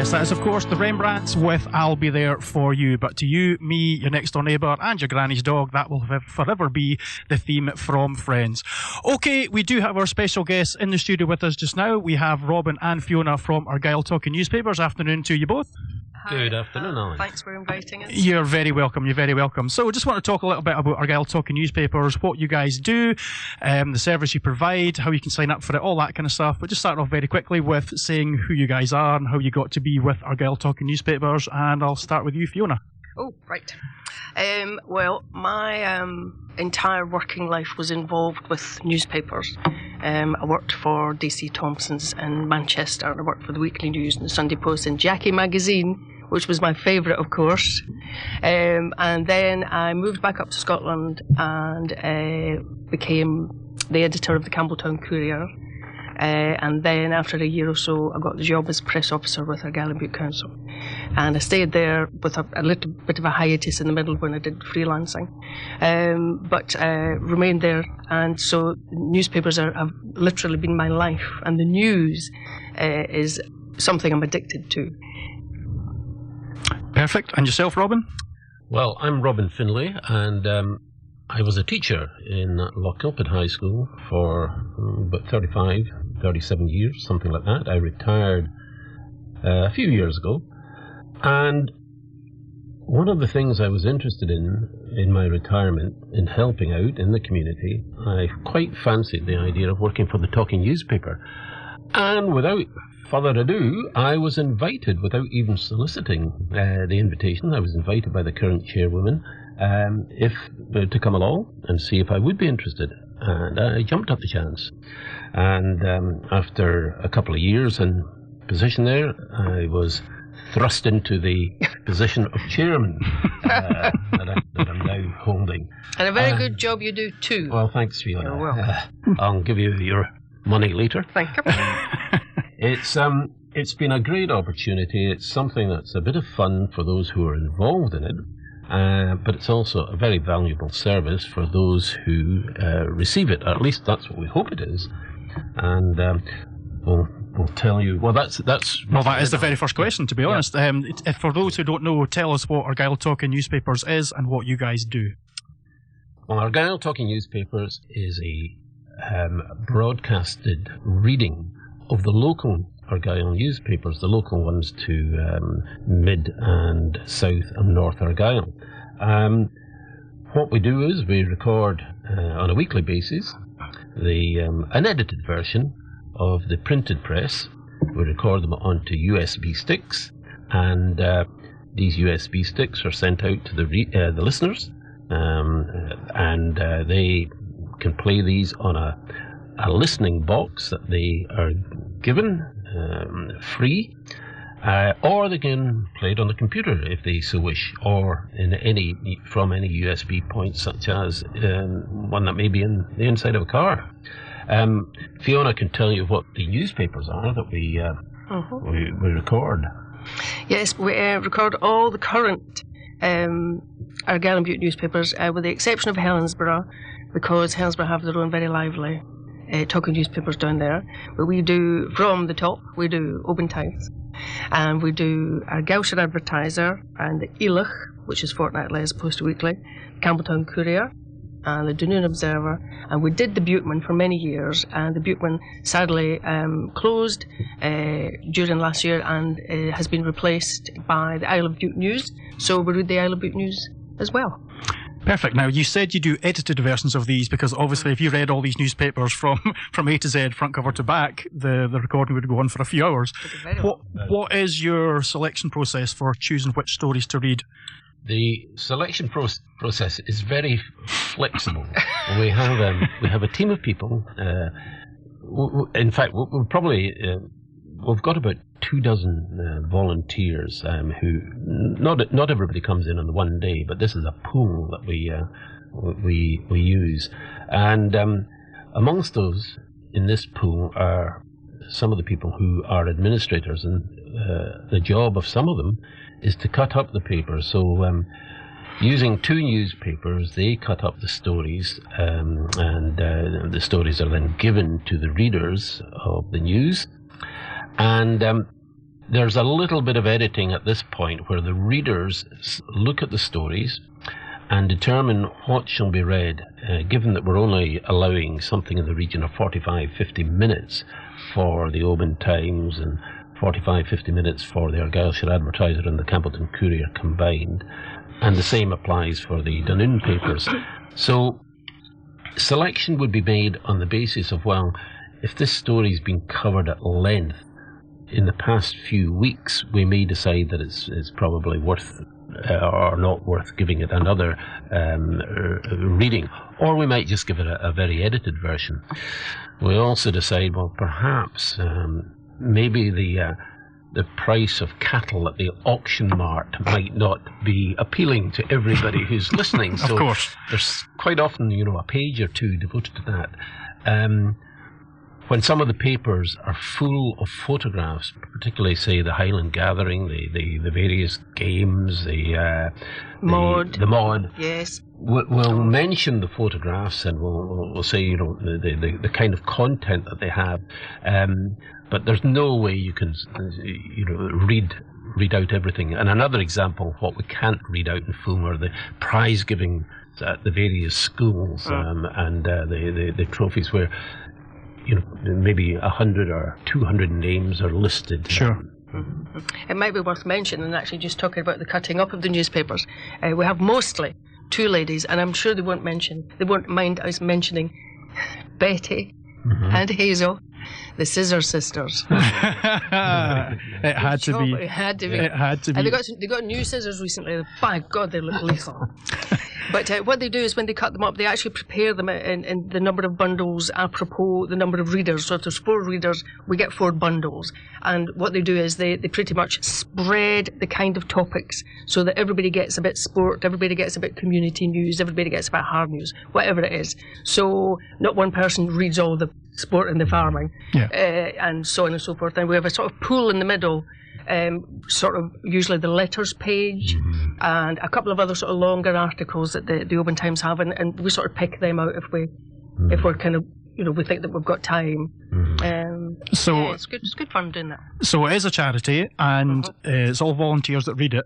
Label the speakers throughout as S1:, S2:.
S1: Yes, that is of course the Rembrandts with I'll Be There For You. But to you, me, your next door neighbour and your granny's dog, that will forever be the theme from Friends. Okay, we do have our special guests in the studio with us just now. We have Robin and Fiona from Argyll Talking Newspapers. Afternoon to you both.
S2: Good afternoon, Alan.
S3: Thanks for inviting us.
S1: You're very welcome, you're very welcome. So we just want to talk a little bit about Argyll Talking Newspapers, what you guys do, the service you provide, how you can sign up for it, all that kind of stuff. But just start off very quickly with saying who you guys are and how you got to be with Argyll Talking Newspapers, and I'll start with you, Fiona.
S3: Oh, right. Well, my entire working life was involved with newspapers. I worked for DC Thompson's in Manchester, and I worked for the Weekly News and the Sunday Post and Jackie magazine, which was my favourite, of course. And then I moved back up to Scotland and became the editor of the Campbelltown Courier. And then after a year or so, I got the job as press officer with Argyll and Bute Council. And I stayed there with a little bit of a hiatus in the middle when I did freelancing. But remained there. And so newspapers have literally been my life. And the news is something I'm addicted to.
S1: Perfect. And yourself, Robin?
S2: Well, I'm Robin Finlay, and I was a teacher in Lochgilphead High School for about 37 years, something like that. I retired a few years ago, and one of the things I was interested in my retirement, in helping out in the community, I quite fancied the idea of working for the Talking newspaper. And without further ado, I was invited, without even soliciting the invitation, I was invited by the current chairwoman to come along and see if I would be interested. And I jumped at the chance. And after a couple of years in position there, I was thrust into the position of chairman that I'm now holding.
S3: And a very good job you do too.
S2: Well, thanks, Fiona.
S3: You're welcome.
S2: I'll give you your money later.
S3: Thank you.
S2: It's been a great opportunity. It's something that's a bit of fun for those who are involved in it, but it's also a very valuable service for those who receive it. At least that's what we hope it is. And we'll tell you. Well, that is the very first question, to be honest. For those who don't know, tell us what Argyll Talking Newspapers is and what you guys do. Well, Argyll Talking Newspapers is a broadcasted reading of the local Argyll newspapers, the local ones to Mid and South and North Argyll. What we do is we record on a weekly basis an edited version of the printed press. We record them onto USB sticks, and these USB sticks are sent out to the listeners, and they can play these on a listening box that they are given free, or they can play it on the computer if they so wish, or from any USB point, such as one that may be in the inside of a car. Fiona can tell you what the newspapers are that we record.
S3: Yes, we record all the current Argyll and Bute newspapers, with the exception of Helensburgh, because Helensburgh have their own very lively talking newspapers down there. But we do, from the top, we do Oban Times, and we do Argyllshire Advertiser, and the Elach, which is fortnightly as opposed to weekly, Campbelltown Courier, and the Dunoon Observer, and we did the Buteman for many years, and the Buteman sadly closed during last year and has been replaced by the Isle of Bute News, so we read the Isle of Bute News as well.
S1: Perfect. Now, you said you do edited versions of these, because obviously if you read all these newspapers from A to Z, front cover to back, the recording would go on for a few hours. What is your selection process for choosing which stories to read?
S2: The selection process is very flexible. We have a team of people. In fact, we've got about 24 volunteers who not everybody comes in on the one day, but this is a pool that we use, and amongst those in this pool are some of the people who are administrators, and the job of some of them is to cut up the paper. So using two newspapers, they cut up the stories, and the stories are then given to the readers of the news. And there's a little bit of editing at this point where the readers look at the stories and determine what shall be read, given that we're only allowing something in the region of 45-50 minutes for the Oban Times and 45-50 minutes for the Argyllshire Advertiser and the Campbelltown Courier combined. And the same applies for the Dunoon papers. So selection would be made on the basis of, well, if this story's been covered at length in the past few weeks, we may decide that it's probably worth or not worth giving it another reading, or we might just give it a very edited version. We also decide, well, perhaps maybe the price of cattle at the auction mart might not be appealing to everybody who's listening. So
S1: of course,
S2: there's quite often, a page or two devoted to that. When some of the papers are full of photographs, particularly, say, the Highland Gathering, the various games, the mod,
S3: yes,
S2: we'll mention the photographs and we'll say, the kind of content that they have. But there's no way you can, read out everything. And another example of what we can't read out in full are the prize giving at the various schools and the trophies where, maybe 100 or 200 names are listed.
S1: Sure.
S3: It might be worth mentioning, actually, just talking about the cutting up of the newspapers. We have mostly two ladies, and I'm sure they won't mind us mentioning Betty and Hazel, the Scissor Sisters.
S1: It had to be.
S3: It had to be. And they got new scissors recently. By God, they look lethal. But what they do is when they cut them up, they actually prepare them in the number of bundles apropos the number of readers. So if there's 4 readers, we get 4 bundles. And what they do is they pretty much spread the kind of topics so that everybody gets a bit sport, everybody gets a bit community news, everybody gets a bit hard news, whatever it is. So not one person reads all the sport and the farming, and so on and so forth. And we have a sort of pool in the middle, sort of usually the letters page, and a couple of other sort of longer articles that the Oban Times have, and we sort of pick them out if we're kind of, we think that we've got time. So it's good fun doing that.
S1: So it is a charity, and it's all volunteers that read it.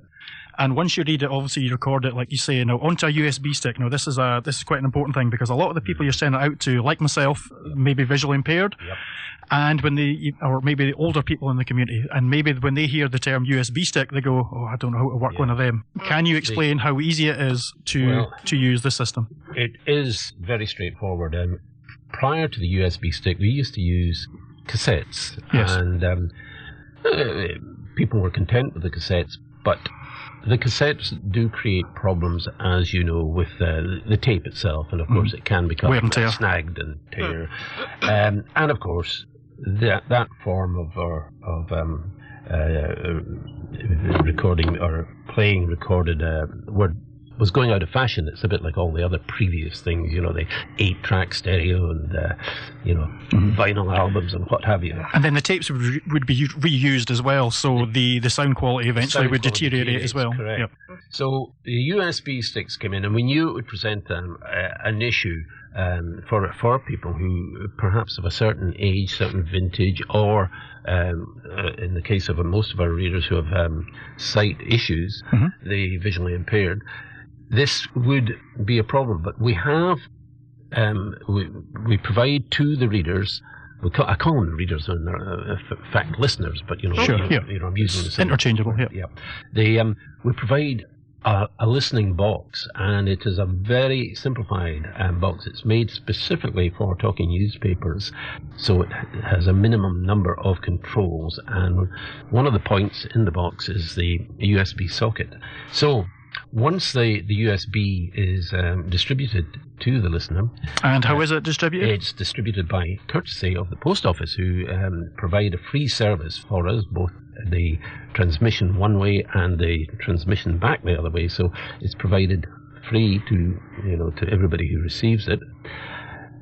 S1: And once you read it, obviously you record it, like you say, onto a USB stick. Now, this is quite an important thing, because a lot of the people you're sending it out to, like myself, may be visually impaired. Yep. And or maybe the older people in the community, and maybe when they hear the term USB stick, they go, "Oh, I don't know how to work one of them." Can you explain how easy it is to use the system?
S2: It is very straightforward. Prior to the USB stick, we used to use cassettes, and people were content with the cassettes, but the cassettes do create problems, as you know, with the tape itself, and of course it can become snagged and tear. And of course, that form of recording or playing recorded was going out of fashion. It's a bit like all the other previous things, the 8-track stereo and vinyl albums and what have you.
S1: And then the tapes would be reused as well, so the sound quality eventually would deteriorate as well.
S2: Correct.
S1: Yep.
S2: So the USB sticks came in, and we knew it would present an issue for people who perhaps of a certain age, certain vintage, or in the case of most of our readers who have sight issues, the visually impaired. This would be a problem, but we have we provide to the readers. I call them readers, and they're in fact listeners, but I'm using the same
S1: interchangeable.
S2: We provide a listening box, and it is a very simplified box. It's made specifically for talking newspapers, so it has a minimum number of controls, and one of the points in the box is the USB socket. So once the USB is distributed to the listener. And
S1: how is it distributed?
S2: It's distributed by courtesy of the post office, who provide a free service for us, both the transmission one way and the transmission back the other way. So it's provided free to everybody who receives it.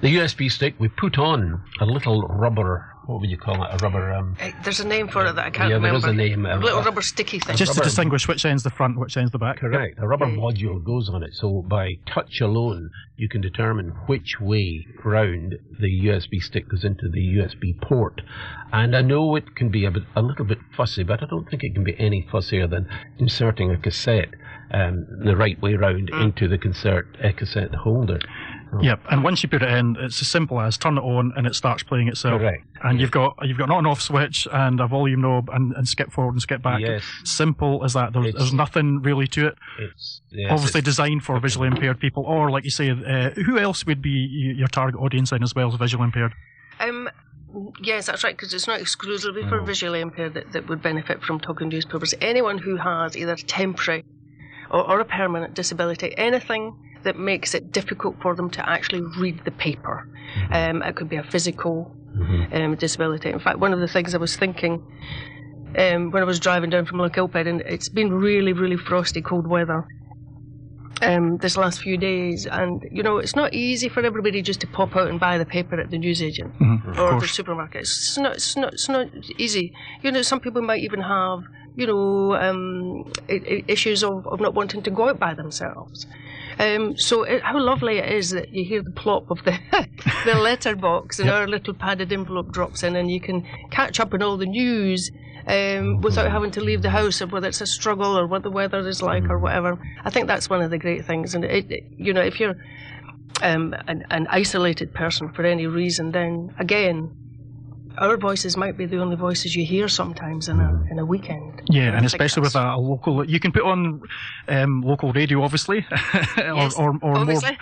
S2: The USB stick, we put on a little rubber what would you call it? A rubber...
S3: there's a name for it that I can't remember.
S2: Yeah, there is a name.
S3: A little rubber sticky thing.
S1: Just to distinguish which end's the front, which end's the back.
S2: Correct. A rubber module goes on it, so by touch alone, you can determine which way round the USB stick goes into the USB port. And I know it can be a little bit fussy, but I don't think it can be any fussier than inserting a cassette the right way round into the cassette holder.
S1: Yep, and once you put it in, it's as simple as turn it on and it starts playing itself.
S2: Correct.
S1: And you've got an on-off switch and a volume knob and skip forward and skip back.
S2: Yes.
S1: Simple as that. There's nothing really to it. Obviously designed for visually impaired people, or like you say, who else would be your target audience then as well as visually impaired?
S3: Yes, that's right, because it's not exclusively for visually impaired that would benefit from talking newspapers. Anyone who has either a temporary or a permanent disability, anything that makes it difficult for them to actually read the paper. It could be a physical disability. In fact, one of the things I was thinking when I was driving down from Lochilphead, and it's been really, really frosty, cold weather this last few days, and it's not easy for everybody just to pop out and buy the paper at the newsagent or the supermarket. It's not easy. Some people might even have issues of not wanting to go out by themselves. So how lovely it is that you hear the plop of the letterbox and our little padded envelope drops in, and you can catch up on all the news without having to leave the house, or whether it's a struggle or what the weather is like or whatever. I think that's one of the great things. And if you're an isolated person for any reason, then again, our voices might be the only voices you hear sometimes in a weekend.
S1: Yeah, and especially with a local, you can put on local radio, obviously,
S3: Yes,
S1: or
S3: obviously.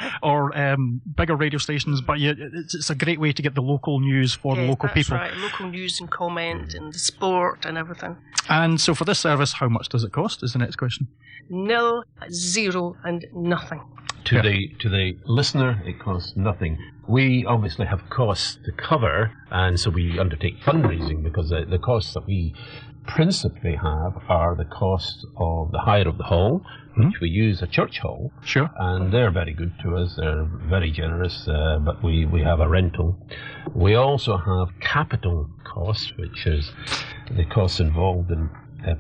S1: bigger radio stations. But it's a great way to get the local news for the local people.
S3: That's right, local news and comment and the sport and everything.
S1: And so for this service, how much does it cost? Is the next question.
S3: 0, 0, and nothing.
S2: To the listener, it costs nothing. We obviously have costs to cover, and so we undertake fundraising, because the costs that we principally have are the cost of the hire of the hall, which we use a church hall.
S1: Sure.
S2: And they're very good to us. They're very generous, but we have a rental. We also have capital costs, which is the costs involved in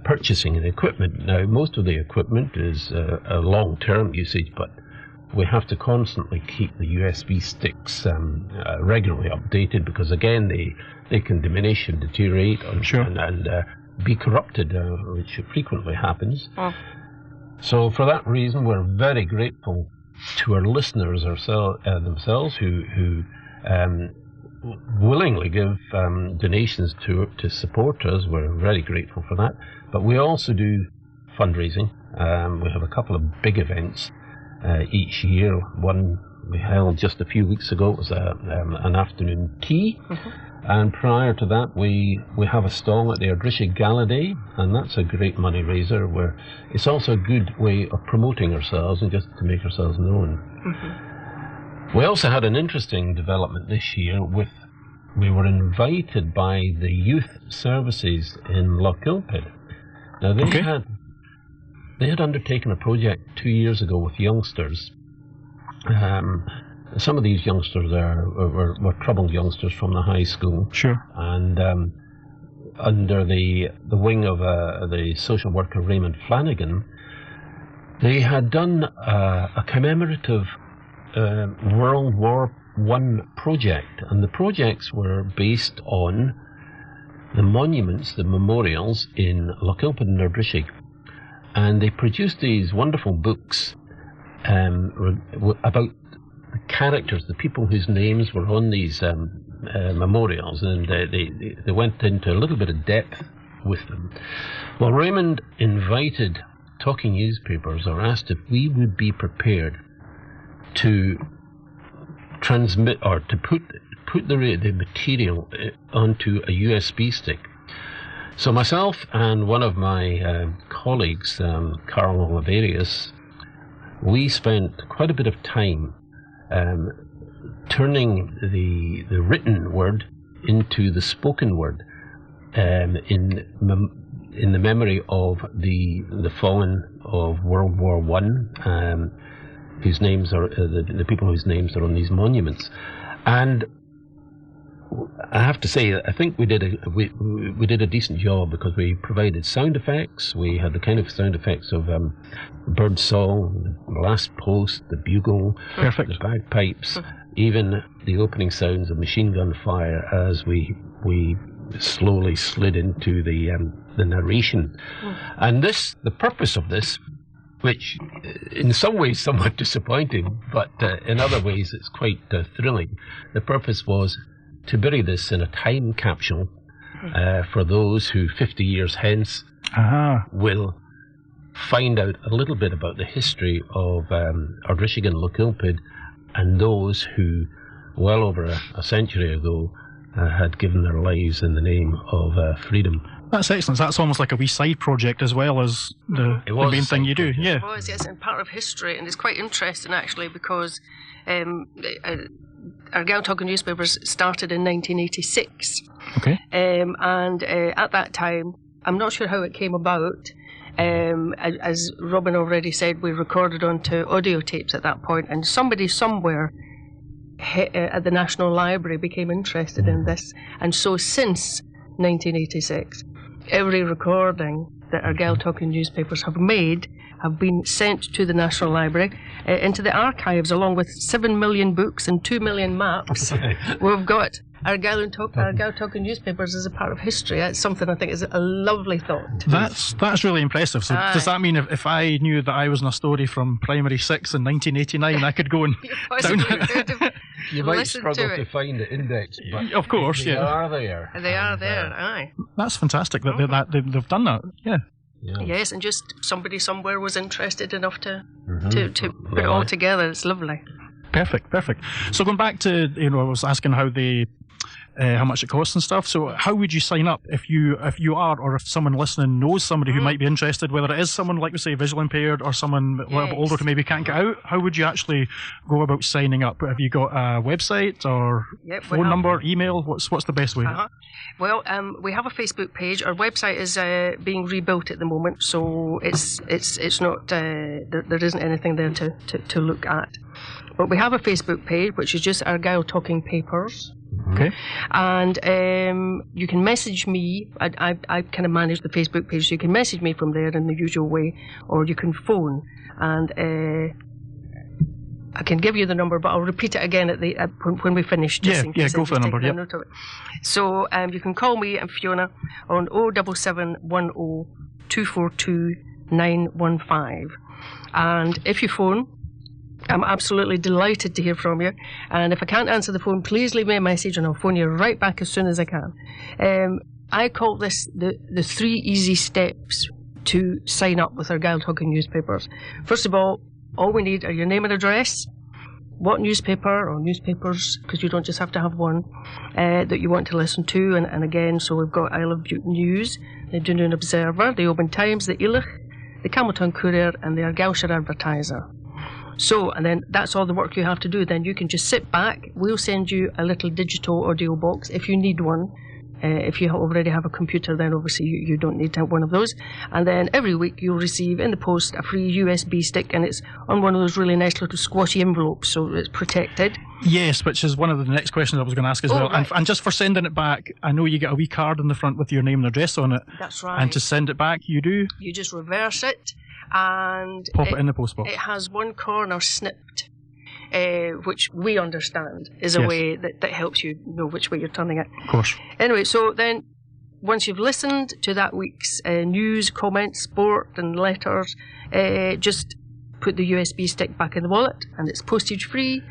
S2: purchasing the equipment. Now, most of the equipment is a long-term usage, but we have to constantly keep the USB sticks regularly updated, because again they can diminish and deteriorate and be corrupted, which frequently happens. So for that reason, we're very grateful to our listeners themselves who willingly give donations to support us. We're very grateful for that. But we also do fundraising. We have a couple of big events each year. One we held just a few weeks ago. It was an afternoon tea. And prior to that, we have a stall at the Ardrisha Gala Day, and that's a great money raiser, where it's also a good way of promoting ourselves and just to make ourselves known. We also had an interesting development this year. We were invited by the youth services in Lochilphead. Now they had undertaken a project 2 years ago with youngsters. Some of these youngsters were troubled youngsters from the high school.
S1: Sure.
S2: And under the wing of the social worker Raymond Flanagan, they had done a commemorative World War I project. And the projects were based on the monuments, the memorials in Lochilphead and Ardrisha. And they produced these wonderful books about the characters, the people whose names were on these memorials, and they went into a little bit of depth with them. Well, Raymond invited Talking Newspapers, or asked if we would be prepared to transmit or to put the material onto a USB stick. So myself and one of my colleagues, Carl Oliverius, we spent quite a bit of time turning the written word into the spoken word in the memory of the fallen of World War I, whose names are the people whose names are on these monuments. And I have to say, I think we did a decent job because we provided sound effects. We had the kind of sound effects of bird song, the last post, the bugle,
S1: Perfect.
S2: the bagpipes, even the opening sounds of machine gun fire as we slowly slid into the narration. And the purpose of this, which in some ways somewhat disappointing, but in other ways it's quite thrilling. The purpose was to bury this in a time capsule for those who 50 years hence will find out a little bit about the history of Ardrishigan Lochilpid and those who, well over a century ago, had given their lives in the name of freedom.
S1: That's excellent. That's almost like a wee side project as well as the main thing you do. Yeah.
S3: It was, yes, and part of history, and it's quite interesting actually because Argyll Talking Newspapers started in 1986.
S1: Okay.
S3: And at that time, I'm not sure how it came about. As Robin already said, we recorded onto audio tapes at that point, and somebody somewhere at the National Library became interested in this, and so since 1986, every recording that Argyll Talking Newspapers have made have been sent to the National Library into the archives, along with 7 million books and 2 million maps. We've got Argyll Talking Newspapers as a part of history. That's something I think is a lovely thought.
S1: That's really impressive. So does that mean if I knew that I was in a story from primary 6 in 1989, I could go and down
S2: You might struggle to find the index, but
S1: of course,
S2: they are there.
S3: They are there, aye.
S1: That's fantastic that they've done that. Yeah.
S3: Yes, and just somebody somewhere was interested enough to put it all together. It's lovely.
S1: Perfect. So going back to, I was asking how much it costs and stuff. So how would you sign up if you are, or if someone listening knows somebody who might be interested, whether it is someone like we say visually impaired or someone a little bit older who maybe can't get out? How would you actually go about signing up? Have you got a website or phone number, email? What's the best way?
S3: Well, we have a Facebook page. Our website is being rebuilt at the moment, so it's not there isn't anything there to look at. But we have a Facebook page which is just Argyll Talking Papers.
S1: Okay.
S3: And you can message me. I kind of manage the Facebook page, so you can message me from there in the usual way, or you can phone. And I can give you the number, but I'll repeat it again when we finish. Just
S1: Go for the number. Yeah.
S3: So you can call me and Fiona on 07710 242 915. And if you phone, I'm absolutely delighted to hear from you. And if I can't answer the phone, please leave me a message and I'll phone you right back as soon as I can. I call this the 3 easy steps to sign up with Argyll Talking Newspapers. First of all we need are your name and address, what newspaper or newspapers, because you don't just have to have one, that you want to listen to. And again, so we've got Isle of Bute News, the Dunoon Observer, the Oban Times, the Ilach, the Campbelltown Courier, and the Argyllshire Advertiser. So, and then that's all the work you have to do. Then you can just sit back. We'll send you a little digital audio box if you need one. If you already have a computer, then obviously you don't need to have one of those. And then every week you'll receive in the post a free USB stick, and it's on one of those really nice little squashy envelopes, so it's protected.
S1: Yes, which is one of the next questions I was going to ask as well. Right. And just for sending it back, I know you get a wee card in the front with your name and address on it.
S3: That's right.
S1: And to send it back, you do?
S3: You just reverse it and
S1: pop it in the post box.
S3: It has one corner snipped, which we understand is a way that helps you know which way you're turning it.
S1: Of course.
S3: Anyway, so then once you've listened to that week's news, comments, sport and letters, just put the USB stick back in the wallet, and it's postage free,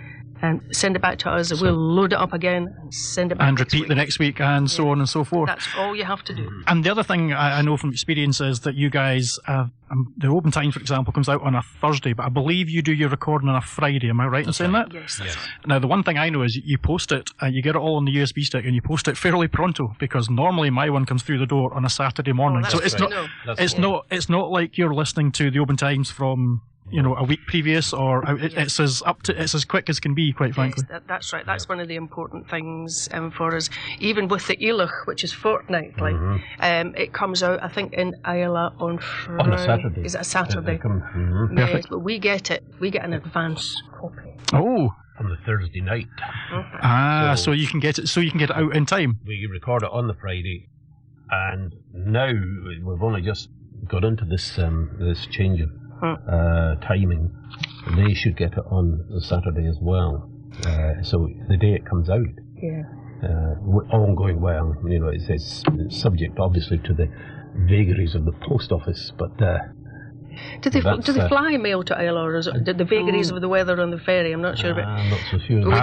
S3: and send it back to us, and we'll load it up again and send it back
S1: and repeat the next week, and so on and so forth.
S3: That's all you have to do.
S1: And the other thing I know from experience is that you guys, the Oban Times, for example, comes out on a Thursday, but I believe you do your recording on a Friday. Am I right in saying that?
S3: Yes.
S1: Now, the one thing I know is you post it, you get it all on the USB stick, and you post it fairly pronto, because normally my one comes through the door on a Saturday morning. So it's not like you're listening to the Oban Times from a week previous, or it's as quick as can be, quite frankly.
S3: That's right. That's one of the important things for us. Even with the Ilach, which is fortnightly, it comes out, I think, in Isla on Friday.
S2: On a Saturday.
S3: Is it a Saturday?
S1: Perfect.
S3: But we get it. We get an advance copy.
S1: Oh,
S2: on the Thursday night.
S1: So you can get it out in time.
S2: We record it on the Friday, and now we've only just got into this change of timing. They should get it on the Saturday as well. So the day it comes out.
S3: Yeah.
S2: All going well. It's subject obviously to the vagaries of the post office, but
S3: do they fly mail to Islay, or is it the vagaries of the weather on the ferry? I'm not sure about.
S2: I'm not so sure.
S3: We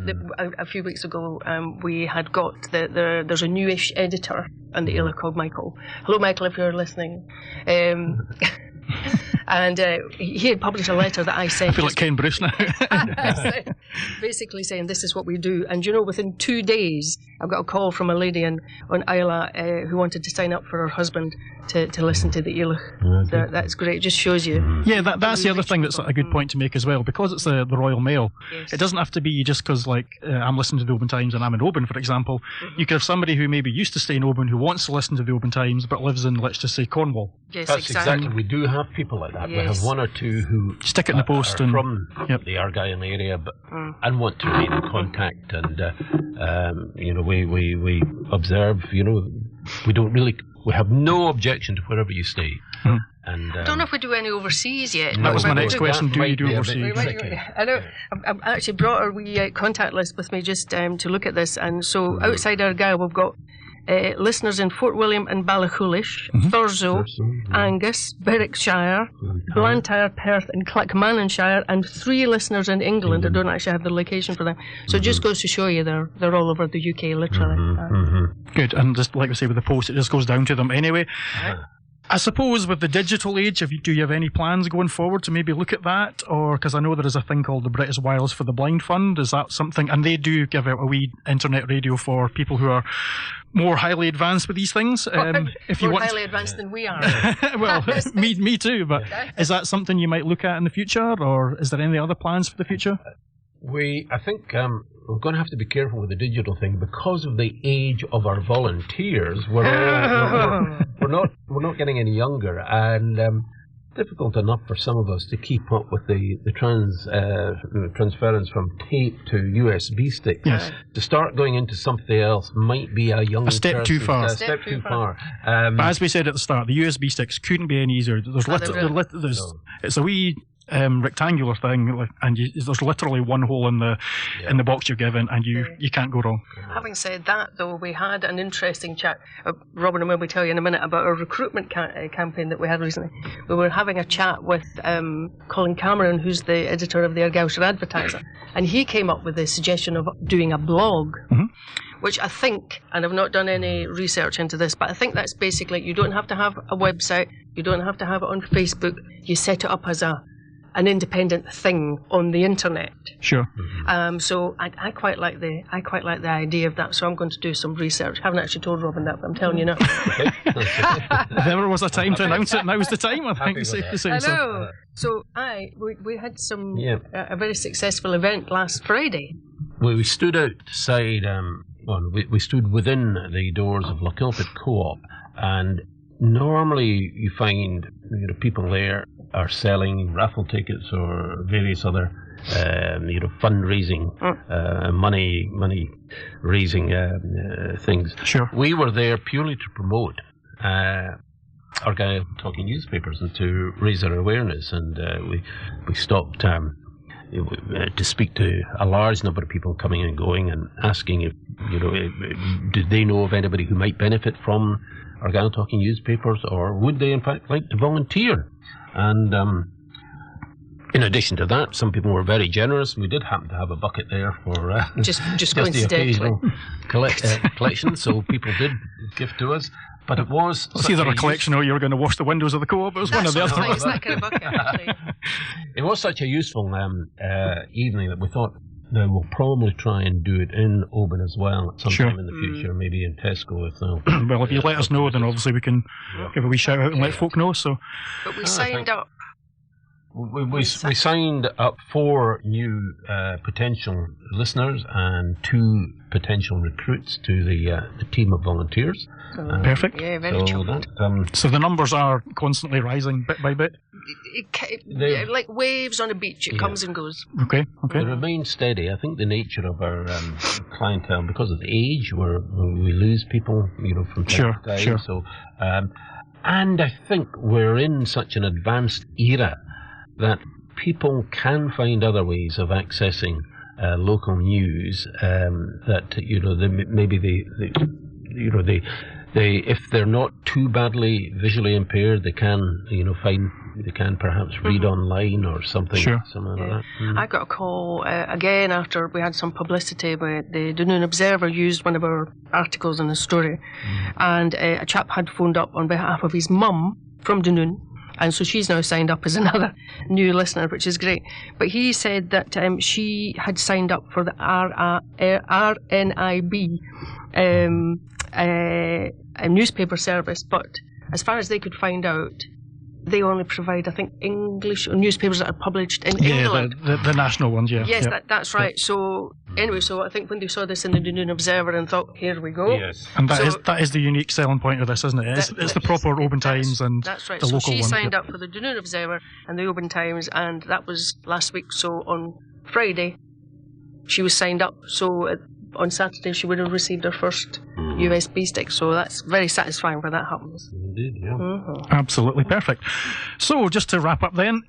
S3: did a few weeks ago. We had got there's a newish editor on the Islay called Michael. Hello, Michael, if you're listening. And he had published a letter that I sent.
S1: I feel like Ken Bruce now.
S3: Basically saying this is what we do. And within 2 days, I got a call from a lady on Islay who wanted to sign up for her husband to listen to the Islay. That's great. It just shows you.
S1: Yeah, that's the other thing that's a good point to make as well. Because it's the Royal Mail,
S3: yes.
S1: It doesn't have to be just because I'm listening to the Oban Times and I'm in Oban, for example. You could have somebody who maybe used to stay in Oban who wants to listen to the Oban Times but lives in, let's just say, Cornwall.
S3: Yes,
S2: that's exactly. We do have people like that.
S3: Yes.
S2: We have one or two who
S1: stick it in the post
S2: are
S1: and
S2: from the Argyll area, but and want to remain in contact. And we observe. We have no objection to wherever you stay. And
S3: I don't know if we do any overseas yet.
S1: That was my next question. Do you do overseas?
S3: I know. I've actually brought a wee contact list with me just to look at this. And so outside Argyll, we've got listeners in Fort William and Ballachoolish, Thurso, Angus, Berwickshire, Blantyre, Perth and Clackmannanshire, and 3 listeners in England. I don't actually have the location for them. So it just goes to show you they're all over the UK, literally.
S1: Good. And just like we say with the post, it just goes down to them anyway. I suppose with the digital age, do you have any plans going forward to maybe look at that? Or, because I know there is a thing called the British Wireless for the Blind Fund. Is that something? And they do give out a wee internet radio for people who are more highly advanced with these things.
S3: If you want highly advanced than we are.
S1: Well, me too. But is that something you might look at in the future? Or is there any other plans for the future?
S2: I think we're going to have to be careful with the digital thing because of the age of our volunteers. We're not getting any younger, and difficult enough for some of us to keep up with the transference from tape to USB stick.
S1: Yes.
S2: To start going into something else might be a
S1: step too far.
S2: A step too far.
S1: But as we said at the start, the USB sticks couldn't be any easier. It's a wee rectangular thing, and there's literally one hole in the box you're given, and you can't go wrong.
S3: Having said that, though, we had an interesting chat. Robin will maybe tell you in a minute about our recruitment campaign that we had recently. We were having a chat with Colin Cameron, who's the editor of the Argyllshire Advertiser, and he came up with the suggestion of doing a blog. Which I think, and I've not done any research into this, but I think that's basically, you don't have to have a website, you don't have to have it on Facebook, you set it up as an independent thing on the internet.
S1: Sure.
S3: So I quite like the idea of that. So I'm going to do some research. I haven't actually told Robin that, but I'm telling you now.
S1: If ever was a time to announce it, now's the time. I think it's safe to say.
S3: I know. So we had a very successful event last Friday.
S2: Well, we stood outside. We stood within the doors of Lochilphead Co-op, and normally you find people there are selling raffle tickets or various other fundraising, money raising things.
S1: Sure.
S2: We were there purely to promote Argyll Talking Newspapers and to raise their awareness, and we stopped to speak to a large number of people coming and going and asking if did they know of anybody who might benefit from Argyll Talking Newspapers, or would they in fact like to volunteer? And in addition to that, some people were very generous. We did happen to have a bucket there for
S3: just
S2: the occasional collection, so people did give to us. But it was
S1: either a collection or you were going to wash the windows of the co-op. It was one or the other.
S3: It's that kind of bucket, actually.
S2: It was such a useful evening that we thought, now we'll probably try and do it in Oban as well at some time in the future, maybe in Tesco if they'll.
S1: Well, if you let us know, then obviously we can give a wee shout out and let folk know. So,
S3: but we signed up.
S2: We signed up 4 new potential listeners and 2 potential recruits to the team of volunteers.
S1: Perfect.
S3: Yeah, very chuffed.
S1: So the numbers are constantly rising bit by bit.
S3: like waves on a beach. It comes and goes.
S1: Okay.
S2: They remain steady. I think the nature of our clientele, because of the age, we lose people, from time to time.
S1: Sure.
S2: So, and I think we're in such an advanced era that people can find other ways of accessing local news. They if they're not too badly visually impaired, they can perhaps read online or something. Something like that.
S3: I got a call again after we had some publicity where the Dunoon Observer used one of our articles in the story, and a chap had phoned up on behalf of his mum from Dunoon, and so she's now signed up as another new listener, which is great. But he said that she had signed up for the RNIB a newspaper service, but as far as they could find out, they only provide, I think, English newspapers that are published in England.
S1: The national ones, yeah.
S3: Yes, that's right. So anyway, so I think when they saw this in the Dunoon Observer and thought, here we go.
S2: Yes.
S1: And that is the unique selling point of this, isn't it? It's the proper Oban Times and
S3: that's right.
S1: the local one.
S3: So she signed up for the Dunoon Observer and the Oban Times, and that was last week. So on Friday, she was signed up. So on Saturday, she would have received her first USB stick. So that's very satisfying when that happens.
S2: Indeed, yeah.
S1: Absolutely perfect. So just to wrap up then,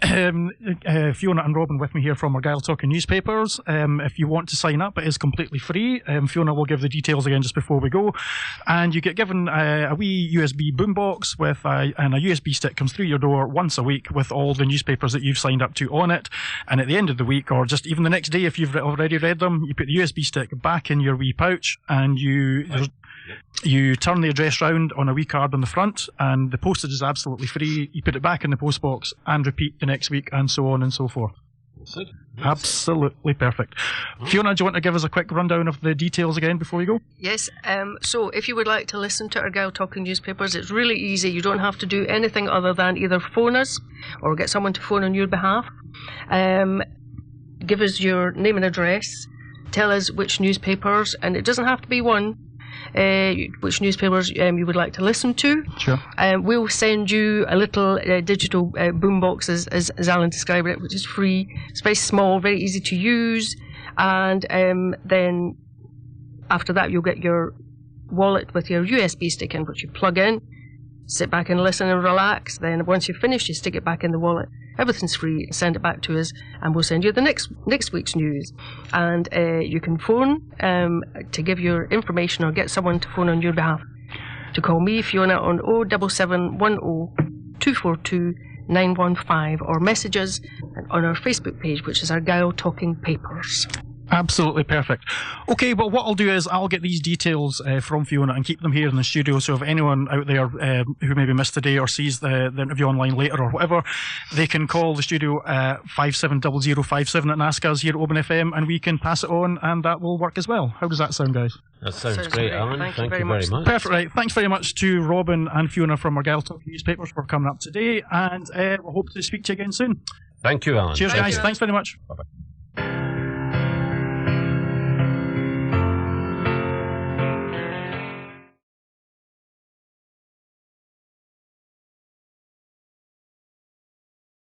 S1: Fiona and Robin with me here from Argyll Talking Newspapers. If you want to sign up, it is completely free. Fiona will give the details again just before we go. And you get given a wee USB boombox and a USB stick comes through your door once a week with all the newspapers that you've signed up to on it. And at the end of the week, or just even the next day if you've already read them, you put the USB stick back in your wee pouch and you turn the address round on a wee card on the front, and the postage is absolutely free. You put it back in the post box and repeat the next week, and so on and so forth.
S2: That's it.
S1: Absolutely perfect. Fiona, do you want to give us a quick rundown of the details again before we go?
S3: Yes. So if you would like to listen to Argyll Talking Newspapers, it's really easy. You don't have to do anything other than either phone us or get someone to phone on your behalf. Give us your name and address. Tell us which newspapers, and it doesn't have to be one, which newspapers you would like to listen to.
S1: Sure.
S3: We'll send you a little digital boombox, as Alan described it, which is free. It's very small, very easy to use, and then after that you'll get your wallet with your USB stick in, which you plug in, sit back and listen and relax. Then once you've finished, you stick it back in the wallet. Everything's free. Send it back to us, and we'll send you the next week's news. And you can phone to give your information or get someone to phone on your behalf. To call me, Fiona, on 07710 242 915, or message us on our Facebook page, which is Argyll Talking Papers.
S1: Absolutely perfect. Okay, well, what I'll do is I'll get these details from Fiona and keep them here in the studio, so if anyone out there who maybe missed today or sees the interview online later or whatever, they can call the studio 570057 and ask us here at Oban FM, and we can pass it on, and that will work as well. How does that sound, guys?
S2: That sounds great, Alan. Thank you very much.
S1: Perfect. Right. Thanks very much to Robin and Fiona from Argyll Talking Newspapers for coming up today, and we'll hope to speak to you again soon.
S2: Thank you, Alan.
S1: Cheers, guys. Thanks very much.
S2: Bye-bye.